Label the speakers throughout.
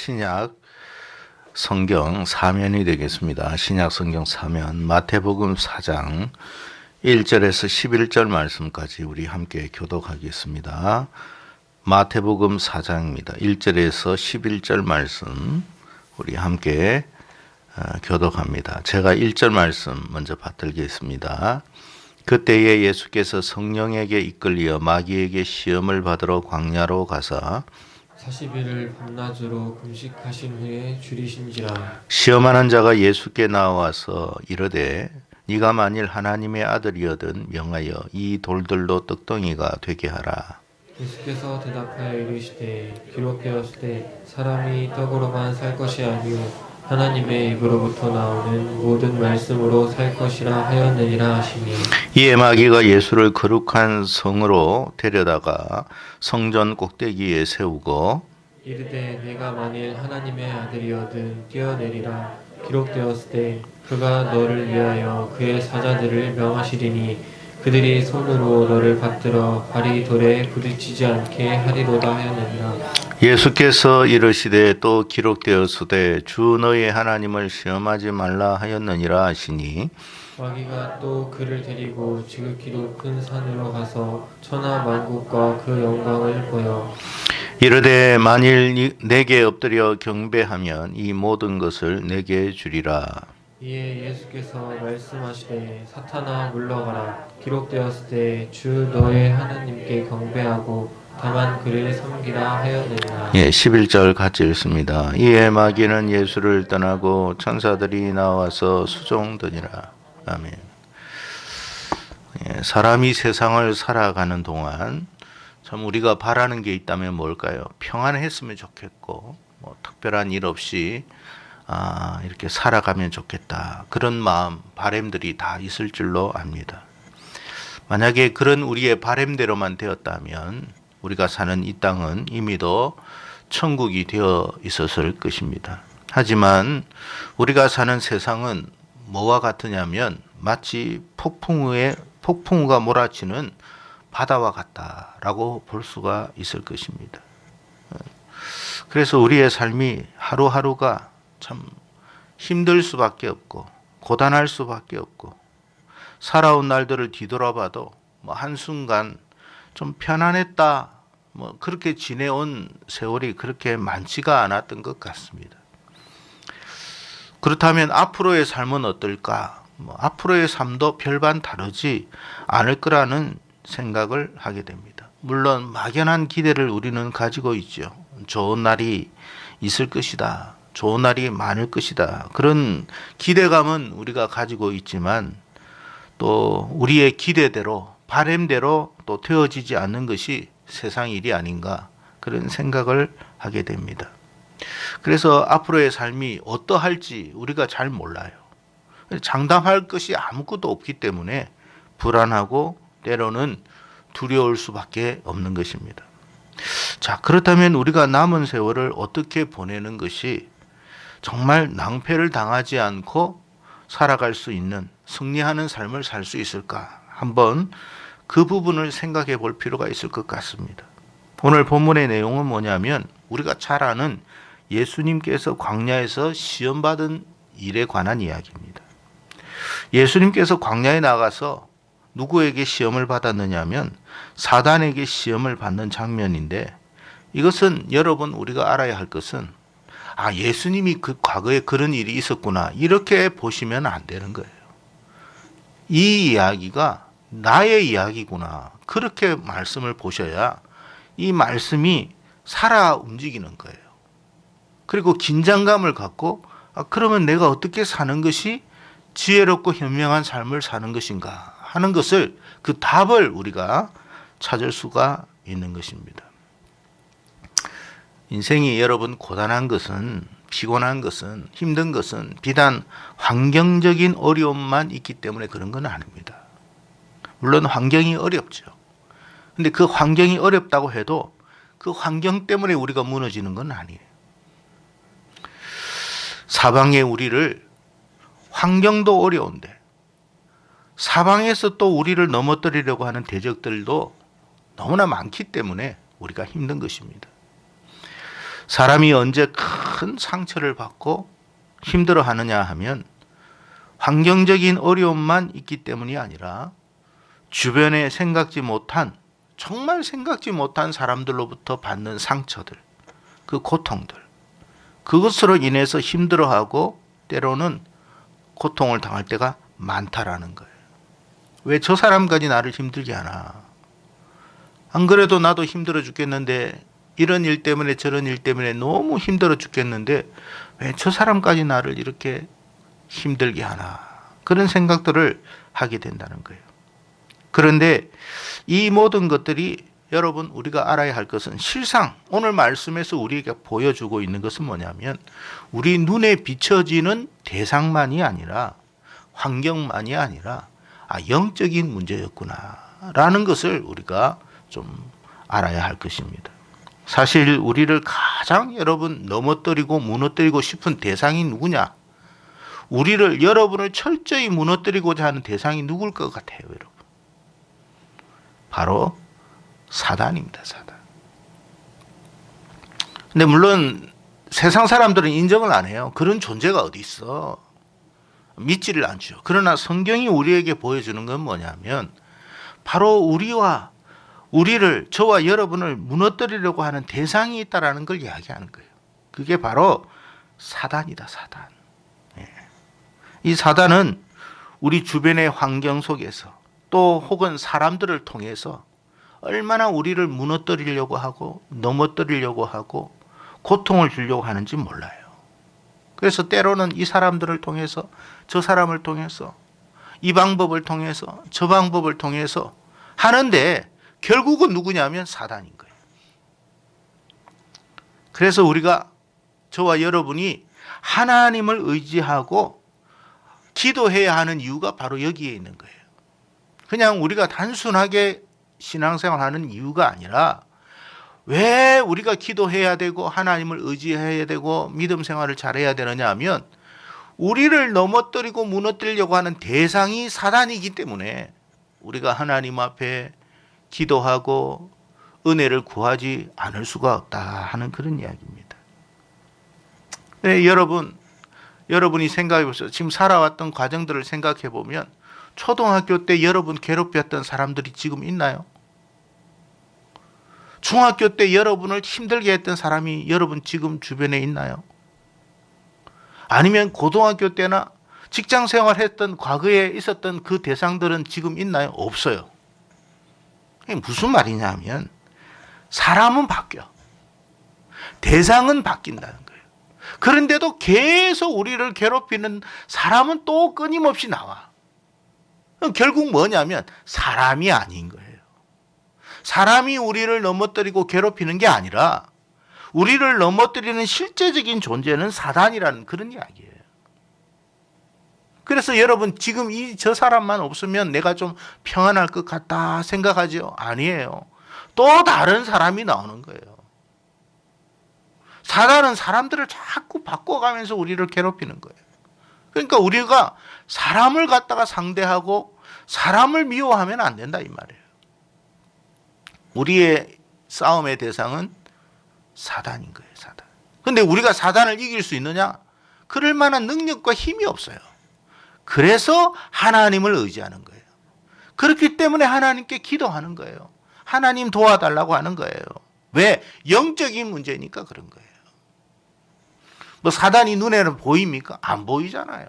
Speaker 1: 신약 성경 사면이 되겠습니다. 신약 성경 사면 마태복음 4장 1절에서 11절 말씀까지 우리 함께 교독하겠습니다. 마태복음 4장입니다. 1절에서 11절 말씀 우리 함께 교독합니다. 제가 1절 말씀 먼저 받들겠습니다. 그때에 예수께서 성령에게 이끌리어 마귀에게 시험을 받으러 광야로 가사
Speaker 2: 40일을 밤낮으로 금식하신 후에 줄이신지라.
Speaker 1: 시험하는 자가 예수께 나와서 이르되 네가 만일 하나님의 아들이거든 명하여 이 돌들로 떡덩이가 되게 하라.
Speaker 2: 예수께서 대답하여 이르시되 기록되었으되 사람이 떡으로만 살 것이 아니요 하나님의 입으로부터 나오는 모든 말씀으로 살 것이라 하였느니라 하시니.
Speaker 1: 이에 마귀가 예수를 거룩한 성으로 데려다가 성전 꼭대기에 세우고
Speaker 2: 이르되 내가 만일 하나님의 아들이거든 뛰어내리라. 기록되었으되 그가 너를 위하여 그의 사자들을 명하시리니 그들이 손으로 너를 받들어 발이 돌에 부딪히지 않게 하리로다 하였느니라.
Speaker 1: 예수께서 이르시되 또 기록되었으되 주 너의 하나님을 시험하지 말라 하였느니라 하시니
Speaker 2: 마귀가 또 그를 데리고 지극히도 큰 산으로 가서 천하 만국과 그 영광을 보여
Speaker 1: 이르되 만일 내게 엎드려 경배하면 이 모든 것을 내게 주리라.
Speaker 2: 이에 예수께서 말씀하시되 사탄아 물러가라. 기록되었으되 주 너의 하나님께 경배하고 다만 그를 섬기라 하였느니라.
Speaker 1: 11절 같이 읽습니다. 이에 마귀는 예수를 떠나고 천사들이 나와서 수종드니라. 아멘. 사람이 세상을 살아가는 동안 참 우리가 바라는 게 있다면 뭘까요? 평안했으면 좋겠고 특별한 일 없이 이렇게 살아가면 좋겠다. 그런 마음, 바람들이 다 있을 줄로 압니다. 만약에 그런 우리의 바람대로만 되었다면 우리가 사는 이 땅은 이미도 천국이 되어 있었을 것입니다. 하지만 우리가 사는 세상은 뭐와 같으냐면 마치 폭풍우가 몰아치는 바다와 같다라고 볼 수가 있을 것입니다. 그래서 우리의 삶이 하루하루가 참 힘들 수밖에 없고 고단할 수밖에 없고 살아온 날들을 뒤돌아봐도 한순간 좀 편안했다 그렇게 지내온 세월이 그렇게 많지가 않았던 것 같습니다. 그렇다면 앞으로의 삶은 어떨까? 앞으로의 삶도 별반 다르지 않을 거라는 생각을 하게 됩니다. 물론 막연한 기대를 우리는 가지고 있죠. 좋은 날이 있을 것이다. 좋은 날이 많을 것이다. 그런 기대감은 우리가 가지고 있지만 또 우리의 기대대로 바람대로 또 되어지지 않는 것이 세상 일이 아닌가 그런 생각을 하게 됩니다. 그래서 앞으로의 삶이 어떠할지 우리가 잘 몰라요. 장담할 것이 아무것도 없기 때문에 불안하고 때로는 두려울 수밖에 없는 것입니다. 자, 그렇다면 우리가 남은 세월을 어떻게 보내는 것이 정말 낭패를 당하지 않고 살아갈 수 있는 승리하는 삶을 살 수 있을까? 한번 그 부분을 생각해 볼 필요가 있을 것 같습니다. 오늘 본문의 내용은 뭐냐면 우리가 잘 아는 예수님께서 광야에서 시험받은 일에 관한 이야기입니다. 예수님께서 광야에 나가서 누구에게 시험을 받았느냐면 사단에게 시험을 받는 장면인데 이것은 여러분 우리가 알아야 할 것은 예수님이 그 과거에 그런 일이 있었구나 이렇게 보시면 안 되는 거예요. 이 이야기가 나의 이야기구나 그렇게 말씀을 보셔야 이 말씀이 살아 움직이는 거예요. 그리고 긴장감을 갖고 그러면 내가 어떻게 사는 것이 지혜롭고 현명한 삶을 사는 것인가 하는 것을 그 답을 우리가 찾을 수가 있는 것입니다. 인생이 여러분 고단한 것은 피곤한 것은 힘든 것은 비단 환경적인 어려움만 있기 때문에 그런 건 아닙니다. 물론 환경이 어렵죠. 근데 그 환경이 어렵다고 해도 그 환경 때문에 우리가 무너지는 건 아니에요. 사방에 우리를 환경도 어려운데 사방에서 또 우리를 넘어뜨리려고 하는 대적들도 너무나 많기 때문에 우리가 힘든 것입니다. 사람이 언제 큰 상처를 받고 힘들어 하느냐 하면 환경적인 어려움만 있기 때문이 아니라 주변에 생각지 못한, 정말 생각지 못한 사람들로부터 받는 상처들, 그 고통들, 그것으로 인해서 힘들어하고 때로는 고통을 당할 때가 많다라는 거예요. 왜 저 사람까지 나를 힘들게 하나? 안 그래도 나도 힘들어 죽겠는데, 이런 일 때문에 저런 일 때문에 너무 힘들어 죽겠는데 왜 저 사람까지 나를 이렇게 힘들게 하나? 그런 생각들을 하게 된다는 거예요. 그런데 이 모든 것들이 여러분 우리가 알아야 할 것은, 실상 오늘 말씀에서 우리에게 보여주고 있는 것은 뭐냐면, 우리 눈에 비춰지는 대상만이 아니라, 환경만이 아니라 영적인 문제였구나라는 것을 우리가 좀 알아야 할 것입니다. 사실 우리를 가장 여러분 넘어뜨리고 무너뜨리고 싶은 대상이 누구냐? 우리를, 여러분을 철저히 무너뜨리고자 하는 대상이 누굴 것 같아요, 여러분? 바로 사단입니다, 사단. 근데 물론 세상 사람들은 인정을 안 해요. 그런 존재가 어디 있어? 믿지를 않죠. 그러나 성경이 우리에게 보여주는 건 뭐냐면, 바로 우리를, 저와 여러분을 무너뜨리려고 하는 대상이 있다라는 걸 이야기하는 거예요. 그게 바로 사단이다, 사단. 이 사단은 우리 주변의 환경 속에서, 또 혹은 사람들을 통해서 얼마나 우리를 무너뜨리려고 하고 넘어뜨리려고 하고 고통을 주려고 하는지 몰라요. 그래서 때로는 이 사람들을 통해서, 저 사람을 통해서, 이 방법을 통해서, 저 방법을 통해서 하는데 결국은 누구냐면 사단인 거예요. 그래서 우리가, 저와 여러분이 하나님을 의지하고 기도해야 하는 이유가 바로 여기에 있는 거예요. 그냥 우리가 단순하게 신앙생활하는 이유가 아니라, 왜 우리가 기도해야 되고 하나님을 의지해야 되고 믿음 생활을 잘해야 되느냐 하면, 우리를 넘어뜨리고 무너뜨리려고 하는 대상이 사단이기 때문에 우리가 하나님 앞에 기도하고 은혜를 구하지 않을 수가 없다 하는 그런 이야기입니다. 네, 여러분이 생각해 보세요. 지금 살아왔던 과정들을 생각해 보면, 초등학교 때 여러분 괴롭혔던 사람들이 지금 있나요? 중학교 때 여러분을 힘들게 했던 사람이 여러분 지금 주변에 있나요? 아니면 고등학교 때나 직장 생활했던 과거에 있었던 그 대상들은 지금 있나요? 없어요. 이게 무슨 말이냐면, 사람은 바뀌어. 대상은 바뀐다는 거예요. 그런데도 계속 우리를 괴롭히는 사람은 또 끊임없이 나와. 결국 뭐냐면 사람이 아닌 거예요. 사람이 우리를 넘어뜨리고 괴롭히는 게 아니라, 우리를 넘어뜨리는 실제적인 존재는 사단이라는 그런 이야기예요. 그래서 여러분, 지금 저 사람만 없으면 내가 좀 평안할 것 같다 생각하죠? 아니에요. 또 다른 사람이 나오는 거예요. 사단은 사람들을 자꾸 바꿔가면서 우리를 괴롭히는 거예요. 그러니까 우리가 사람을 갖다가 상대하고 사람을 미워하면 안 된다 이 말이에요. 우리의 싸움의 대상은 사단인 거예요, 사단. 근데 우리가 사단을 이길 수 있느냐? 그럴 만한 능력과 힘이 없어요. 그래서 하나님을 의지하는 거예요. 그렇기 때문에 하나님께 기도하는 거예요. 하나님 도와달라고 하는 거예요. 왜? 영적인 문제니까 그런 거예요. 뭐 사단이 눈에는 보입니까? 안 보이잖아요.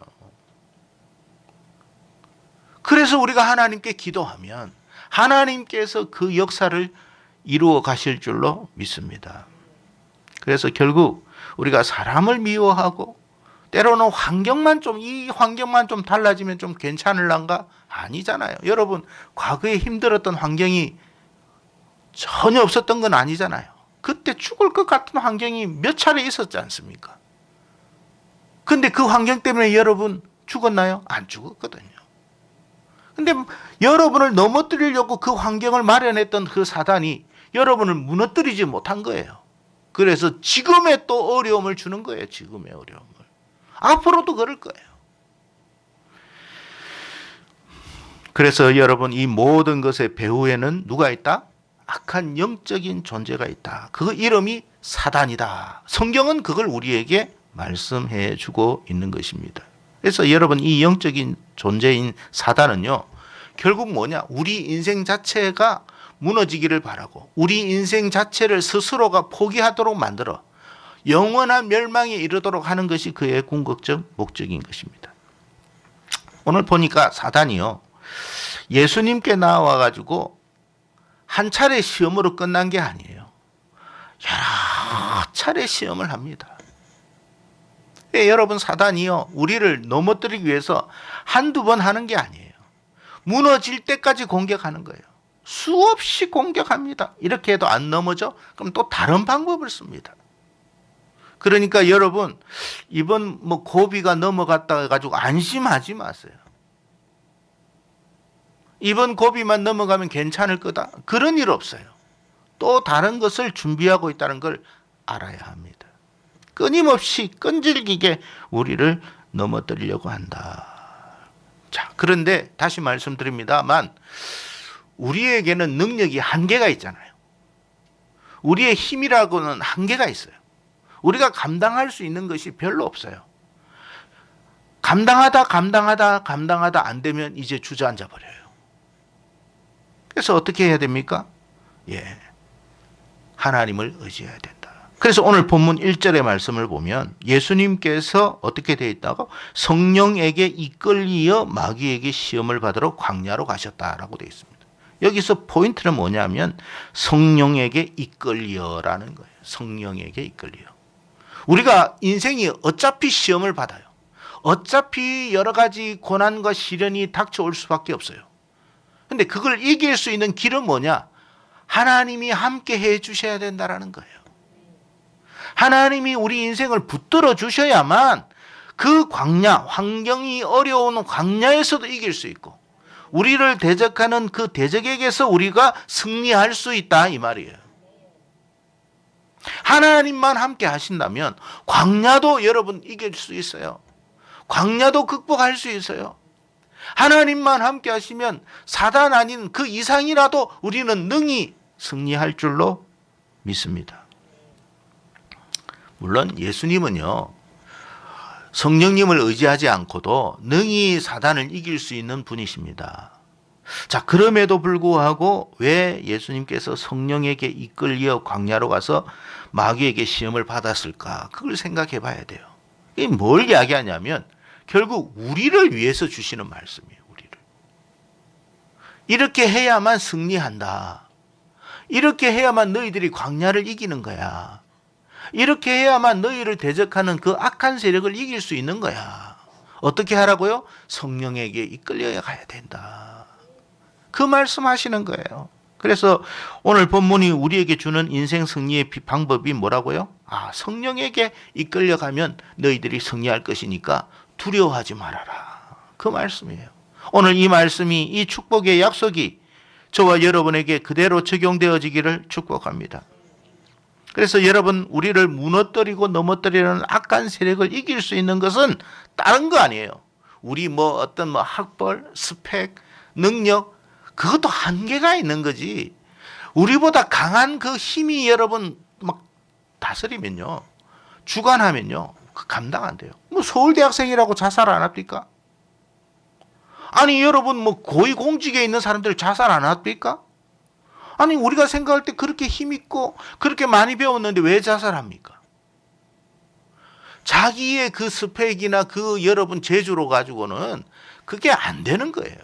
Speaker 1: 그래서 우리가 하나님께 기도하면 하나님께서 그 역사를 이루어 가실 줄로 믿습니다. 그래서 결국 우리가 사람을 미워하고 때로는 이 환경만 좀 달라지면 좀 괜찮을란가? 아니잖아요. 여러분, 과거에 힘들었던 환경이 전혀 없었던 건 아니잖아요. 그때 죽을 것 같은 환경이 몇 차례 있었지 않습니까? 근데 그 환경 때문에 여러분 죽었나요? 안 죽었거든요. 근데 여러분을 넘어뜨리려고 그 환경을 마련했던 그 사단이 여러분을 무너뜨리지 못한 거예요. 그래서 지금의 또 어려움을 주는 거예요. 지금의 어려움을. 앞으로도 그럴 거예요. 그래서 여러분, 이 모든 것의 배후에는 누가 있다? 악한 영적인 존재가 있다. 그 이름이 사단이다. 성경은 그걸 우리에게 말씀해 주고 있는 것입니다. 그래서 여러분, 이 영적인 존재인 사단은요, 결국 뭐냐? 우리 인생 자체가 무너지기를 바라고 우리 인생 자체를 스스로가 포기하도록 만들어 영원한 멸망에 이르도록 하는 것이 그의 궁극적 목적인 것입니다. 오늘 보니까 사단이요, 예수님께 나와가지고 한 차례 시험으로 끝난 게 아니에요. 여러 차례 시험을 합니다. 여러분, 사단이요, 우리를 넘어뜨리기 위해서 한두 번 하는 게 아니에요. 무너질 때까지 공격하는 거예요. 수없이 공격합니다. 이렇게 해도 안 넘어져? 그럼 또 다른 방법을 씁니다. 그러니까 여러분, 이번 고비가 넘어갔다 해가지고 안심하지 마세요. 이번 고비만 넘어가면 괜찮을 거다, 그런 일 없어요. 또 다른 것을 준비하고 있다는 걸 알아야 합니다. 끊임없이 끈질기게 우리를 넘어뜨리려고 한다. 자, 그런데 다시 말씀드립니다만, 우리에게는 능력이 한계가 있잖아요. 우리의 힘이라고는 한계가 있어요. 우리가 감당할 수 있는 것이 별로 없어요. 감당하다 안 되면 이제 주저앉아 버려요. 그래서 어떻게 해야 됩니까? 하나님을 의지해야 된다. 그래서 오늘 본문 1절의 말씀을 보면 예수님께서 어떻게 되어 있다고? 성령에게 이끌리어 마귀에게 시험을 받으러 광야로 가셨다라고 되어 있습니다. 여기서 포인트는 뭐냐면 성령에게 이끌리어라는 거예요. 성령에게 이끌리어. 우리가 인생이 어차피 시험을 받아요. 어차피 여러 가지 고난과 시련이 닥쳐올 수밖에 없어요. 근데 그걸 이길 수 있는 길은 뭐냐? 하나님이 함께 해 주셔야 된다라는 거예요. 하나님이 우리 인생을 붙들어 주셔야만 그 광야, 환경이 어려운 광야에서도 이길 수 있고 우리를 대적하는 그 대적에게서 우리가 승리할 수 있다, 이 말이에요. 하나님만 함께 하신다면 광야도 여러분 이길 수 있어요. 광야도 극복할 수 있어요. 하나님만 함께 하시면 사단 아닌 그 이상이라도 우리는 능히 승리할 줄로 믿습니다. 물론 예수님은요, 성령님을 의지하지 않고도 능히 사단을 이길 수 있는 분이십니다. 자, 그럼에도 불구하고 왜 예수님께서 성령에게 이끌려 광야로 가서 마귀에게 시험을 받았을까? 그걸 생각해 봐야 돼요. 이게 뭘 이야기하냐면 결국 우리를 위해서 주시는 말씀이에요. 우리를. 이렇게 해야만 승리한다. 이렇게 해야만 너희들이 광야를 이기는 거야. 이렇게 해야만 너희를 대적하는 그 악한 세력을 이길 수 있는 거야. 어떻게 하라고요? 성령에게 이끌려야 가야 된다. 그 말씀하시는 거예요. 그래서 오늘 본문이 우리에게 주는 인생 승리의 방법이 뭐라고요? 성령에게 이끌려가면 너희들이 승리할 것이니까 두려워하지 말아라. 그 말씀이에요. 오늘 이 말씀이, 이 축복의 약속이 저와 여러분에게 그대로 적용되어지기를 축복합니다. 그래서 여러분, 우리를 무너뜨리고 넘어뜨리는 악한 세력을 이길 수 있는 것은 다른 거 아니에요. 우리 어떤 학벌, 스펙, 능력, 그것도 한계가 있는 거지. 우리보다 강한 그 힘이 여러분 막 다스리면요, 주관하면요, 감당 안 돼요. 서울대학생이라고 자살 안 합니까? 아니 여러분, 고위공직에 있는 사람들 자살 안 합니까? 아니 우리가 생각할 때 그렇게 힘있고 그렇게 많이 배웠는데 왜 자살합니까? 자기의 그 스펙이나 그 여러분 재주로 가지고는 그게 안 되는 거예요.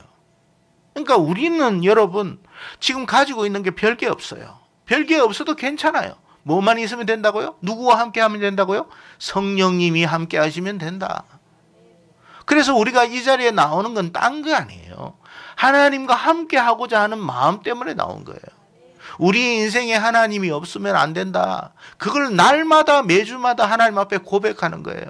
Speaker 1: 그러니까 우리는 여러분 지금 가지고 있는 게 별게 없어요. 별게 없어도 괜찮아요. 뭐만 있으면 된다고요? 누구와 함께 하면 된다고요? 성령님이 함께 하시면 된다. 그래서 우리가 이 자리에 나오는 건 딴 거 아니에요. 하나님과 함께 하고자 하는 마음 때문에 나온 거예요. 우리 인생에 하나님이 없으면 안 된다. 그걸 날마다 매주마다 하나님 앞에 고백하는 거예요.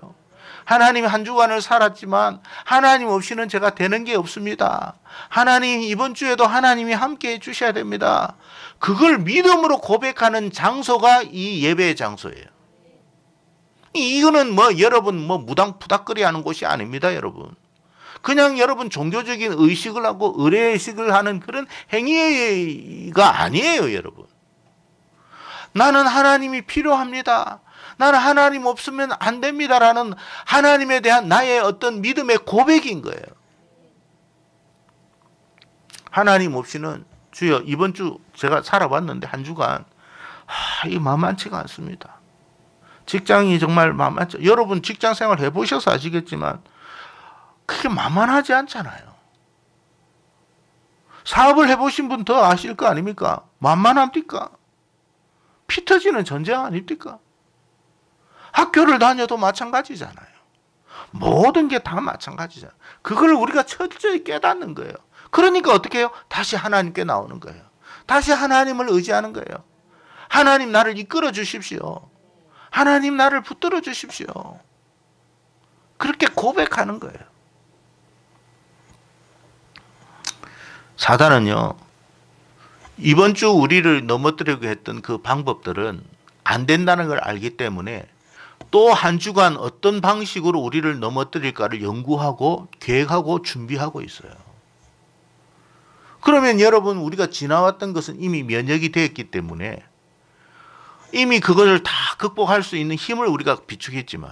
Speaker 1: 하나님, 한 주간을 살았지만 하나님 없이는 제가 되는 게 없습니다. 하나님, 이번 주에도 하나님이 함께 해주셔야 됩니다. 그걸 믿음으로 고백하는 장소가 이 예배의 장소예요. 이거는 여러분 무당푸닥거리 하는 곳이 아닙니다, 여러분. 그냥 여러분 종교적인 의식을 하고 의례의식을 하는 그런 행위가 아니에요, 여러분. 나는 하나님이 필요합니다. 나는 하나님 없으면 안 됩니다라는 하나님에 대한 나의 어떤 믿음의 고백인 거예요. 하나님 없이는 주여 이번 주 제가 살아봤는데 한 주간 이 만만치가 않습니다. 직장이 정말 만만치. 여러분 직장 생활 해보셔서 아시겠지만 그게 만만하지 않잖아요. 사업을 해보신 분 더 아실 거 아닙니까? 만만합니까? 피 터지는 전쟁 아닙니까? 학교를 다녀도 마찬가지잖아요. 모든 게 다 마찬가지잖아요. 그걸 우리가 철저히 깨닫는 거예요. 그러니까 어떻게 해요? 다시 하나님께 나오는 거예요. 다시 하나님을 의지하는 거예요. 하나님 나를 이끌어 주십시오. 하나님 나를 붙들어 주십시오. 그렇게 고백하는 거예요. 사단은요, 이번 주 우리를 넘어뜨리려고 했던 그 방법들은 안 된다는 걸 알기 때문에 또 한 주간 어떤 방식으로 우리를 넘어뜨릴까를 연구하고 계획하고 준비하고 있어요. 그러면 여러분 우리가 지나왔던 것은 이미 면역이 되었기 때문에 이미 그것을 다 극복할 수 있는 힘을 우리가 비축했지만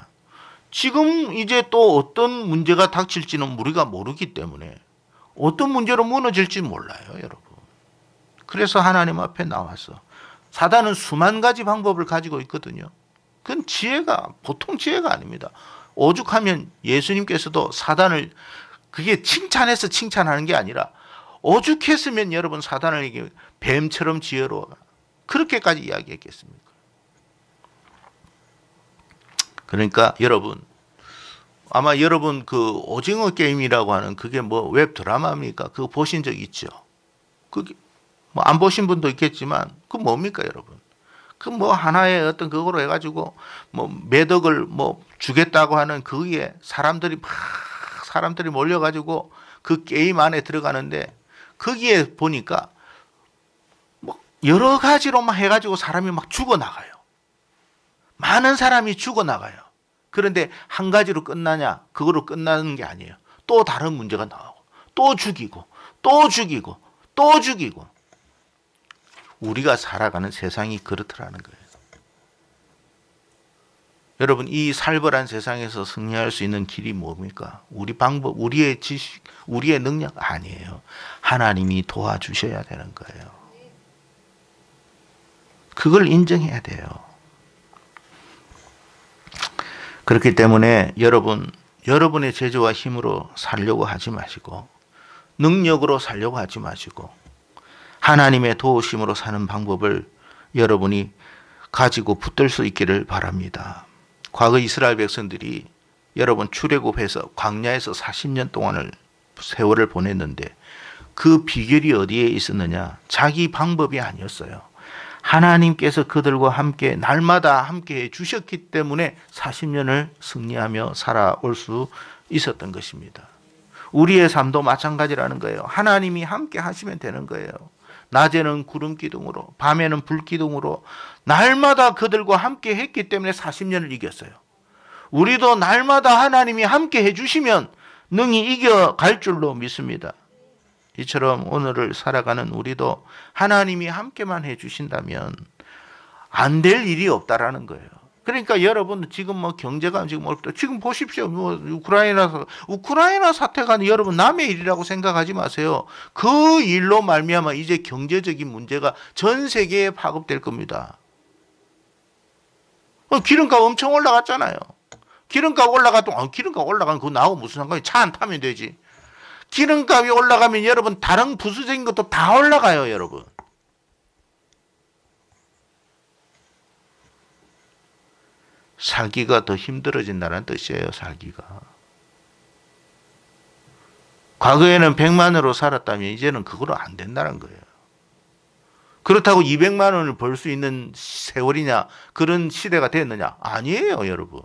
Speaker 1: 지금 이제 또 어떤 문제가 닥칠지는 우리가 모르기 때문에 어떤 문제로 무너질지 몰라요, 여러분. 그래서 하나님 앞에 나와서 사단은 수만 가지 방법을 가지고 있거든요. 그건 지혜가 보통 지혜가 아닙니다. 오죽하면 예수님께서도 사단을 그게 칭찬해서 칭찬하는 게 아니라 오죽했으면 여러분 사단을 이게 뱀처럼 지혜로워 그렇게까지 이야기했겠습니까? 그러니까 여러분 아마 여러분 그 오징어 게임이라고 하는 그게 뭐 웹 드라마입니까? 그거 보신 적 있죠? 그게 뭐 안 보신 분도 있겠지만 그 뭡니까 여러분? 그 뭐 하나의 어떤 그거로 해가지고 뭐 매덕을 뭐 주겠다고 하는 그게 사람들이 몰려가지고 그 게임 안에 들어가는데 거기에 보니까 뭐 여러 가지로 막 해가지고 사람이 막 죽어나가요. 많은 사람이 죽어나가요. 그런데 한 가지로 끝나냐? 그거로 끝나는 게 아니에요. 또 다른 문제가 나오고 또 죽이고 또 죽이고 또 죽이고 우리가 살아가는 세상이 그렇더라는 거예요. 여러분 이 살벌한 세상에서 승리할 수 있는 길이 뭡니까? 우리 방법, 우리의 지식, 우리의 능력 아니에요. 하나님이 도와주셔야 되는 거예요. 그걸 인정해야 돼요. 그렇기 때문에 여러분의 재주와 힘으로 살려고 하지 마시고 능력으로 살려고 하지 마시고 하나님의 도우심으로 사는 방법을 여러분이 가지고 붙들 수 있기를 바랍니다. 과거 이스라엘 백성들이 여러분 출애굽해서 광야에서 40년 동안을 세월을 보냈는데 그 비결이 어디에 있었느냐? 자기 방법이 아니었어요. 하나님께서 그들과 함께 날마다 함께 해 주셨기 때문에 40년을 승리하며 살아올 수 있었던 것입니다. 우리의 삶도 마찬가지라는 거예요. 하나님이 함께 하시면 되는 거예요. 낮에는 구름 기둥으로 밤에는 불 기둥으로 날마다 그들과 함께 했기 때문에 40년을 이겼어요. 우리도 날마다 하나님이 함께 해주시면 능히 이겨갈 줄로 믿습니다. 이처럼 오늘을 살아가는 우리도 하나님이 함께만 해주신다면 안 될 일이 없다라는 거예요. 그러니까 여러분 지금 뭐 경제가 지금 어렵다. 지금 보십시오. 뭐 우크라이나 사태가 여러분 남의 일이라고 생각하지 마세요. 그 일로 말미암아 이제 경제적인 문제가 전 세계에 파급될 겁니다. 기름값 엄청 올라갔잖아요. 기름값 올라가면 그거 나하고 무슨 상관이? 차 안 타면 되지. 기름값이 올라가면 여러분 다른 부수적인 것도 다 올라가요, 여러분. 살기가 더 힘들어진다는 뜻이에요, 살기가. 과거에는 100만으로 살았다면 이제는 그거로 안 된다는 거예요. 그렇다고 200만 원을 벌 수 있는 세월이냐, 그런 시대가 됐느냐? 아니에요, 여러분.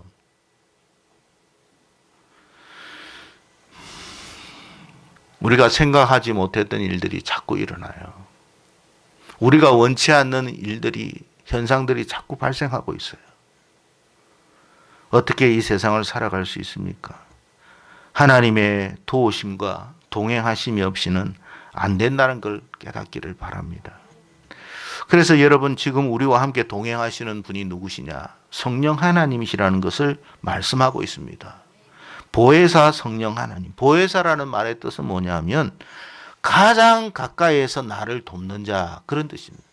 Speaker 1: 우리가 생각하지 못했던 일들이 자꾸 일어나요. 우리가 원치 않는 일들이, 현상들이 자꾸 발생하고 있어요. 어떻게 이 세상을 살아갈 수 있습니까? 하나님의 도우심과 동행하심이 없이는 안 된다는 걸 깨닫기를 바랍니다. 그래서 여러분 지금 우리와 함께 동행하시는 분이 누구시냐? 성령 하나님이시라는 것을 말씀하고 있습니다. 보혜사 성령 하나님. 보혜사라는 말의 뜻은 뭐냐면 가장 가까이에서 나를 돕는 자, 그런 뜻입니다.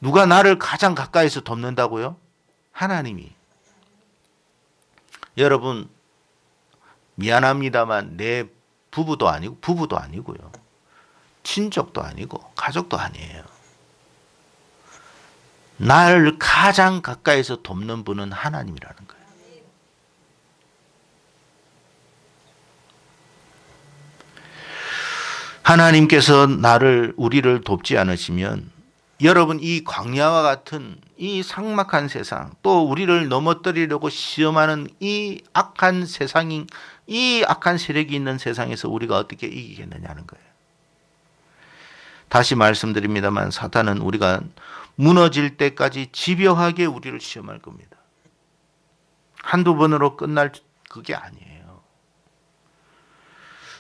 Speaker 1: 누가 나를 가장 가까이에서 돕는다고요? 하나님이. 여러분 미안합니다만 내 부부도 아니고요. 친족도 아니고 가족도 아니에요. 나를 가장 가까이서 돕는 분은 하나님이라는 거예요. 하나님께서 우리를 돕지 않으시면 여러분 이 광야와 같은 이 삭막한 세상, 또 우리를 넘어뜨리려고 시험하는 이 악한 세력이 있는 세상에서 우리가 어떻게 이기겠느냐는 거예요. 다시 말씀드립니다만 사탄은 우리가 무너질 때까지 집요하게 우리를 시험할 겁니다. 한두 번으로 끝날 그게 아니에요.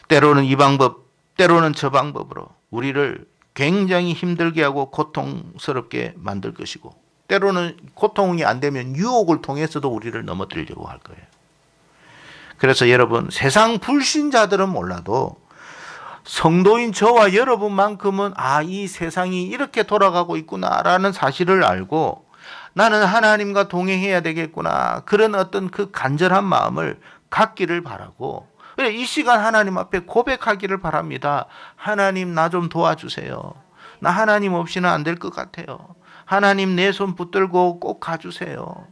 Speaker 1: 때로는 이 방법, 때로는 저 방법으로 우리를 굉장히 힘들게 하고 고통스럽게 만들 것이고, 때로는 고통이 안 되면 유혹을 통해서도 우리를 넘어뜨리려고 할 거예요. 그래서 여러분, 세상 불신자들은 몰라도 성도인 저와 여러분만큼은 이 세상이 이렇게 돌아가고 있구나라는 사실을 알고 나는 하나님과 동행해야 되겠구나, 그런 어떤 그 간절한 마음을 갖기를 바라고, 이 시간 하나님 앞에 고백하기를 바랍니다. 하나님, 나 좀 도와주세요. 나 하나님 없이는 안 될 것 같아요. 하나님, 내 손 붙들고 꼭 가주세요.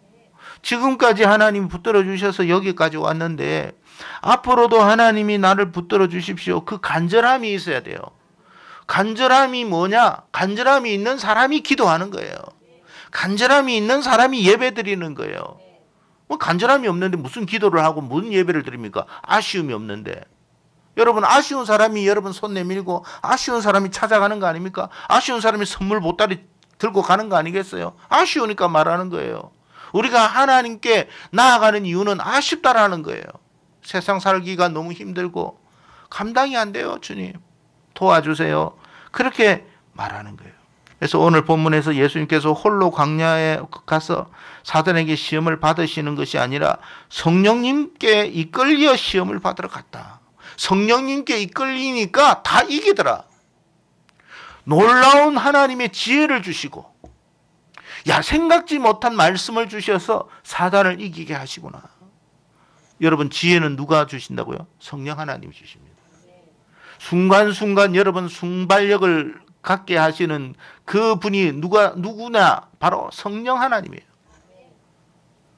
Speaker 1: 지금까지 하나님 붙들어 주셔서 여기까지 왔는데 앞으로도 하나님이 나를 붙들어 주십시오. 그 간절함이 있어야 돼요. 간절함이 뭐냐? 간절함이 있는 사람이 기도하는 거예요. 간절함이 있는 사람이 예배 드리는 거예요. 뭐 간절함이 없는데 무슨 기도를 하고 무슨 예배를 드립니까? 아쉬움이 없는데. 여러분, 아쉬운 사람이 여러분 손 내밀고 아쉬운 사람이 찾아가는 거 아닙니까? 아쉬운 사람이 선물 보따리 들고 가는 거 아니겠어요? 아쉬우니까 말하는 거예요. 우리가 하나님께 나아가는 이유는 아쉽다라는 거예요. 세상 살기가 너무 힘들고 감당이 안 돼요. 주님, 도와주세요. 그렇게 말하는 거예요. 그래서 오늘 본문에서 예수님께서 홀로 광야에 가서 사단에게 시험을 받으시는 것이 아니라 성령님께 이끌려 시험을 받으러 갔다. 성령님께 이끌리니까 다 이기더라. 놀라운 하나님의 지혜를 주시고, 생각지 못한 말씀을 주셔서 사단을 이기게 하시구나. 여러분, 지혜는 누가 주신다고요? 성령 하나님이 주십니다. 순간순간 여러분 순발력을 갖게 하시는 그 분이 누구나 바로 성령 하나님이에요.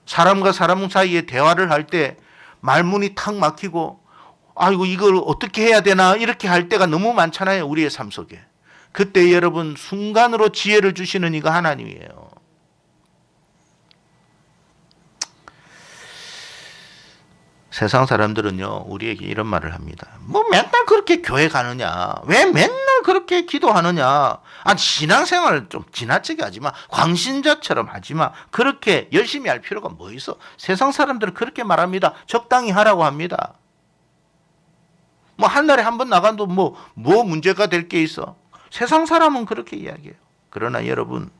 Speaker 1: 사람과 사람 사이에 대화를 할 때 말문이 탁 막히고 이걸 어떻게 해야 되나 이렇게 할 때가 너무 많잖아요. 우리의 삶 속에. 그때 여러분 순간으로 지혜를 주시는 이가 하나님이에요. 세상 사람들은요, 우리에게 이런 말을 합니다. 뭐 맨날 그렇게 교회 가느냐? 왜 맨날 그렇게 기도하느냐? 신앙생활을 좀 지나치게 하지 마. 광신자처럼 하지 마. 그렇게 열심히 할 필요가 뭐 있어? 세상 사람들은 그렇게 말합니다. 적당히 하라고 합니다. 뭐 한 달에 한 번 나간도 뭐 문제가 될 게 있어? 세상 사람은 그렇게 이야기해요. 그러나 여러분,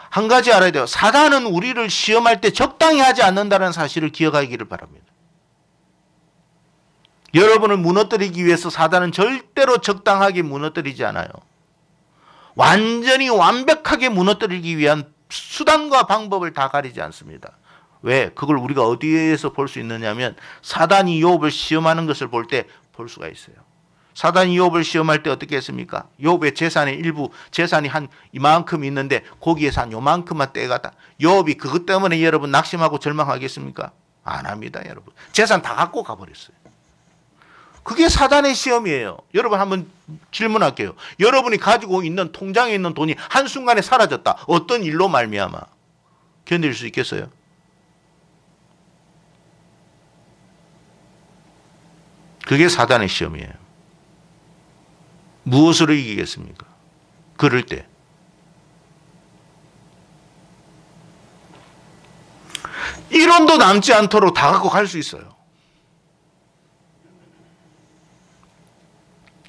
Speaker 1: 한 가지 알아야 돼요. 사단은 우리를 시험할 때 적당히 하지 않는다는 사실을 기억하기를 바랍니다. 여러분을 무너뜨리기 위해서 사단은 절대로 적당하게 무너뜨리지 않아요. 완전히 완벽하게 무너뜨리기 위한 수단과 방법을 다 가리지 않습니다. 왜? 그걸 우리가 어디에서 볼 수 있느냐면 사단이 욥을 시험하는 것을 볼 때 볼 수가 있어요. 사단이 욥을 시험할 때 어떻게 했습니까? 욥의 재산의 일부, 재산이 한 이만큼 있는데 거기에서 한 요만큼만 떼가다. 욥이 그것 때문에 여러분 낙심하고 절망하겠습니까? 안 합니다, 여러분. 재산 다 갖고 가버렸어요. 그게 사단의 시험이에요. 여러분 한번 질문할게요. 여러분이 가지고 있는 통장에 있는 돈이 한순간에 사라졌다. 어떤 일로 말미암아 견딜 수 있겠어요? 그게 사단의 시험이에요. 무엇으로 이기겠습니까? 그럴 때. 이론도 남지 않도록 다 갖고 갈 수 있어요.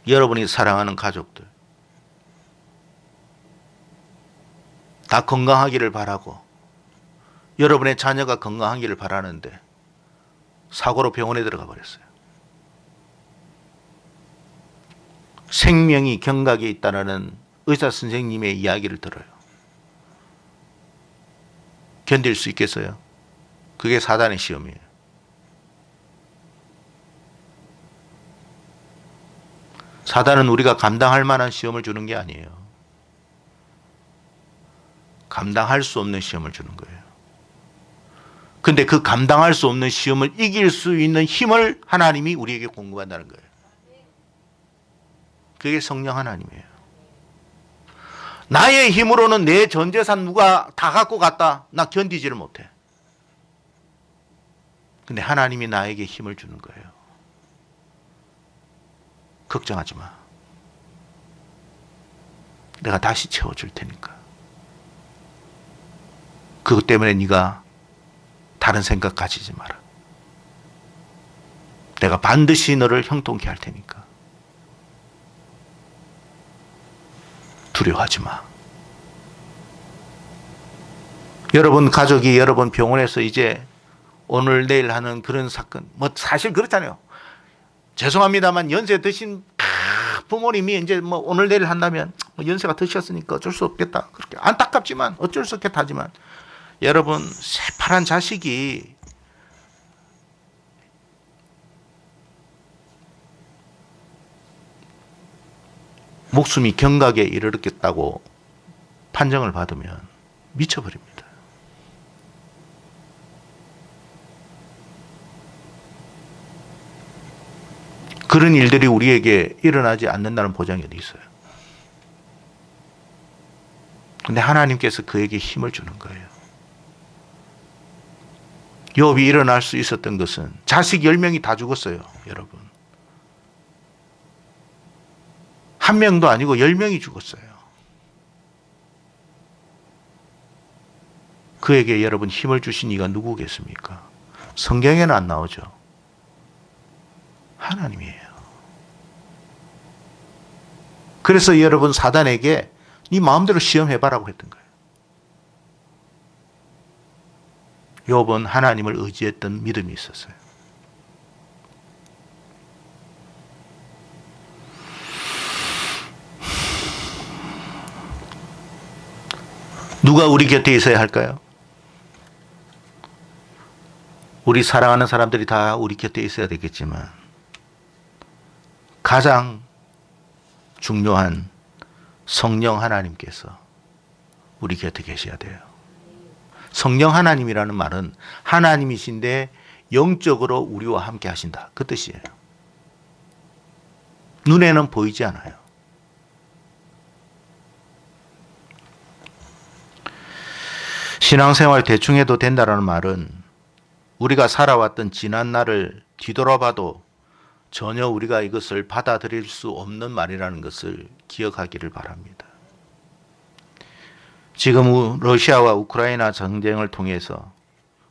Speaker 1: 여러분이 사랑하는 가족들, 다 건강하기를 바라고 여러분의 자녀가 건강하기를 바라는데 사고로 병원에 들어가 버렸어요. 생명이 경각에 있다는 의사 선생님의 이야기를 들어요. 견딜 수 있겠어요? 그게 사단의 시험이에요. 사단은 우리가 감당할 만한 시험을 주는 게 아니에요. 감당할 수 없는 시험을 주는 거예요. 근데 그 감당할 수 없는 시험을 이길 수 있는 힘을 하나님이 우리에게 공급한다는 거예요. 그게 성령 하나님이에요. 나의 힘으로는 내 전 재산 누가 다 갖고 갔다. 나 견디지를 못해. 근데 하나님이 나에게 힘을 주는 거예요. 걱정하지 마. 내가 다시 채워줄 테니까. 그것 때문에 네가 다른 생각 가지지 마라. 내가 반드시 너를 형통케 할 테니까. 두려워하지 마. 여러분 가족이 여러분 병원에서 이제 오늘 내일 하는 그런 사건, 뭐 사실 그렇잖아요. 죄송합니다만 연세 드신 부모님이 이제 뭐 오늘 내일 한다면 연세가 드셨으니까 어쩔 수 없겠다. 그렇게 안타깝지만 어쩔 수 없겠다 하지만 여러분 새파란 자식이 목숨이 경각에 이르렀겠다고 판정을 받으면 미쳐버립니다. 그런 일들이 우리에게 일어나지 않는다는 보장이 어디 있어요? 근데 하나님께서 그에게 힘을 주는 거예요. 욥이 일어날 수 있었던 것은 자식 10명이 다 죽었어요, 여러분. 한 명도 아니고 10명이 죽었어요. 그에게 여러분 힘을 주신 이가 누구겠습니까? 성경에는 안 나오죠. 하나님이에요. 그래서 여러분 사단에게 네 마음대로 시험해봐라고 했던 거예요. 욥은 하나님을 의지했던 믿음이 있었어요. 누가 우리 곁에 있어야 할까요? 우리 사랑하는 사람들이 다 우리 곁에 있어야 되겠지만 가장 중요한 성령 하나님께서 우리 곁에 계셔야 돼요. 성령 하나님이라는 말은 하나님이신데 영적으로 우리와 함께 하신다. 그 뜻이에요. 눈에는 보이지 않아요. 신앙생활 대충 해도 된다는 말은 우리가 살아왔던 지난 날을 뒤돌아봐도 전혀 우리가 이것을 받아들일 수 없는 말이라는 것을 기억하기를 바랍니다. 지금 러시아와 우크라이나 전쟁을 통해서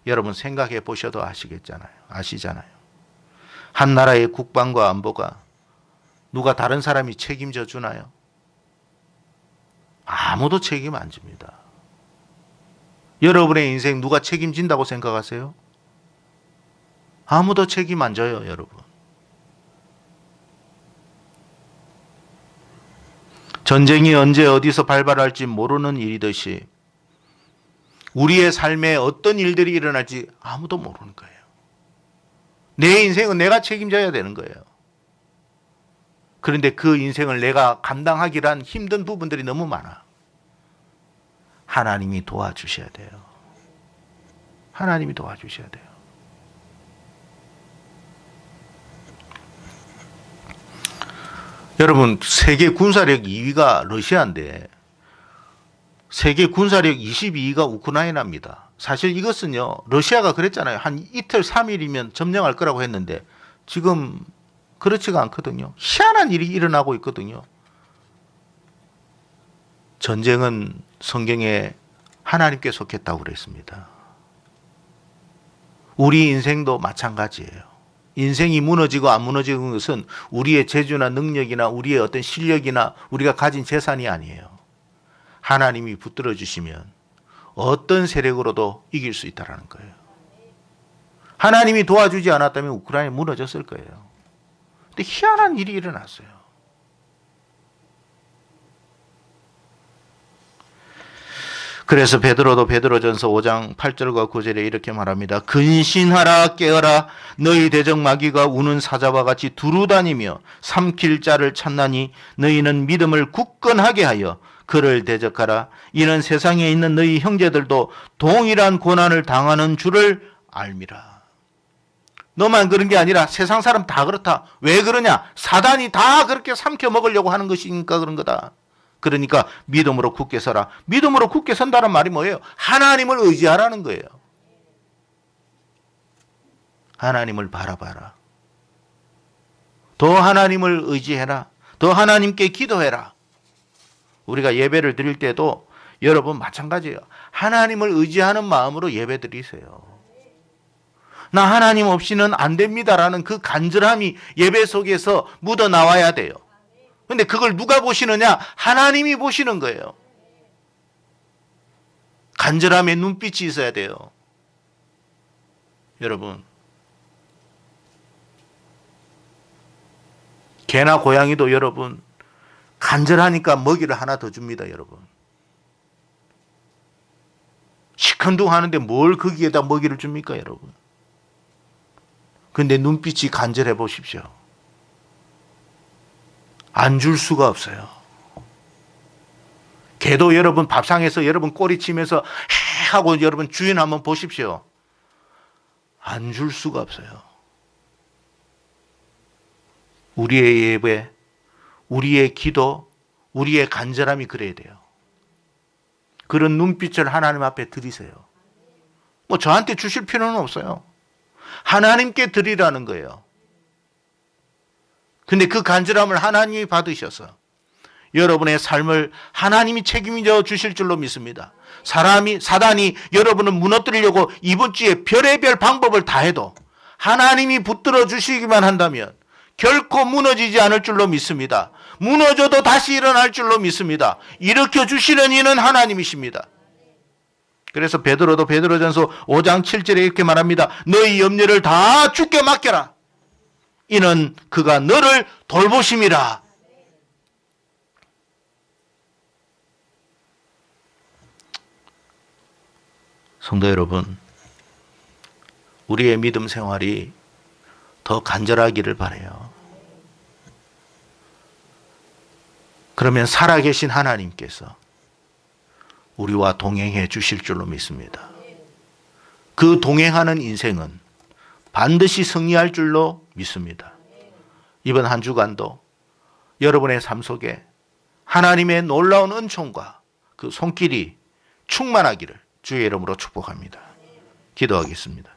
Speaker 1: 여러분 생각해 보셔도 아시잖아요. 한 나라의 국방과 안보가 누가 다른 사람이 책임져 주나요? 아무도 책임 안 집니다. 여러분의 인생 누가 책임진다고 생각하세요? 아무도 책임 안 져요, 여러분. 전쟁이 언제 어디서 발발할지 모르는 일이듯이 우리의 삶에 어떤 일들이 일어날지 아무도 모르는 거예요. 내 인생은 내가 책임져야 되는 거예요. 그런데 그 인생을 내가 감당하기란 힘든 부분들이 너무 많아. 하나님이 도와주셔야 돼요. 하나님이 도와주셔야 돼요. 여러분 세계 군사력 2위가 러시아인데 세계 군사력 22위가 우크라이나입니다. 사실 이것은요 러시아가 그랬잖아요. 한 이틀 3일이면 점령할 거라고 했는데 지금 그렇지가 않거든요. 희한한 일이 일어나고 있거든요. 전쟁은 성경에 하나님께 속했다고 그랬습니다. 우리 인생도 마찬가지예요. 인생이 무너지고 안 무너지는 것은 우리의 재주나 능력이나 우리의 어떤 실력이나 우리가 가진 재산이 아니에요. 하나님이 붙들어 주시면 어떤 세력으로도 이길 수 있다는 거예요. 하나님이 도와주지 않았다면 우크라이나 무너졌을 거예요. 근데 희한한 일이 일어났어요. 그래서 베드로도 베드로전서 5장 8절과 9절에 이렇게 말합니다. 근신하라 깨어라 너희 대적 마귀가 우는 사자와 같이 두루다니며 삼킬 자를 찾나니 너희는 믿음을 굳건하게 하여 그를 대적하라. 이는 세상에 있는 너희 형제들도 동일한 고난을 당하는 줄을 알미라. 너만 그런 게 아니라 세상 사람 다 그렇다. 왜 그러냐? 사단이 다 그렇게 삼켜 먹으려고 하는 것이니까 그런 거다. 그러니까 믿음으로 굳게 서라. 믿음으로 굳게 선다는 말이 뭐예요? 하나님을 의지하라는 거예요. 하나님을 바라봐라. 더 하나님을 의지해라. 더 하나님께 기도해라. 우리가 예배를 드릴 때도 여러분 마찬가지예요. 하나님을 의지하는 마음으로 예배 드리세요. 나 하나님 없이는 안 됩니다라는 그 간절함이 예배 속에서 묻어 나와야 돼요. 근데 그걸 누가 보시느냐? 하나님이 보시는 거예요. 간절함의 눈빛이 있어야 돼요. 여러분, 개나 고양이도 여러분 간절하니까 먹이를 하나 더 줍니다. 여러분, 시큰둥하는데 뭘 거기에다 먹이를 줍니까? 여러분, 근데 눈빛이 간절해 보십시오. 안 줄 수가 없어요. 개도 여러분 밥상에서 여러분 꼬리 치면서 헤 하고 여러분 주인 한번 보십시오. 안 줄 수가 없어요. 우리의 예배, 우리의 기도, 우리의 간절함이 그래야 돼요. 그런 눈빛을 하나님 앞에 드리세요. 뭐 저한테 주실 필요는 없어요. 하나님께 드리라는 거예요. 근데 그 간절함을 하나님이 받으셔서 여러분의 삶을 하나님이 책임져 주실 줄로 믿습니다. 사단이 여러분을 무너뜨리려고 이번 주에 별의별 방법을 다 해도 하나님이 붙들어 주시기만 한다면 결코 무너지지 않을 줄로 믿습니다. 무너져도 다시 일어날 줄로 믿습니다. 일으켜 주시는 이는 하나님이십니다. 그래서 베드로도 베드로전서 5장 7절에 이렇게 말합니다. 너희 염려를 다 주께 맡겨라. 이는 그가 너를 돌보심이라. 성도 여러분, 우리의 믿음 생활이 더 간절하기를 바라요. 그러면 살아계신 하나님께서 우리와 동행해 주실 줄로 믿습니다. 그 동행하는 인생은 반드시 승리할 줄로 믿습니다. 이번 한 주간도 여러분의 삶 속에 하나님의 놀라운 은총과 그 손길이 충만하기를 주의 이름으로 축복합니다. 기도하겠습니다.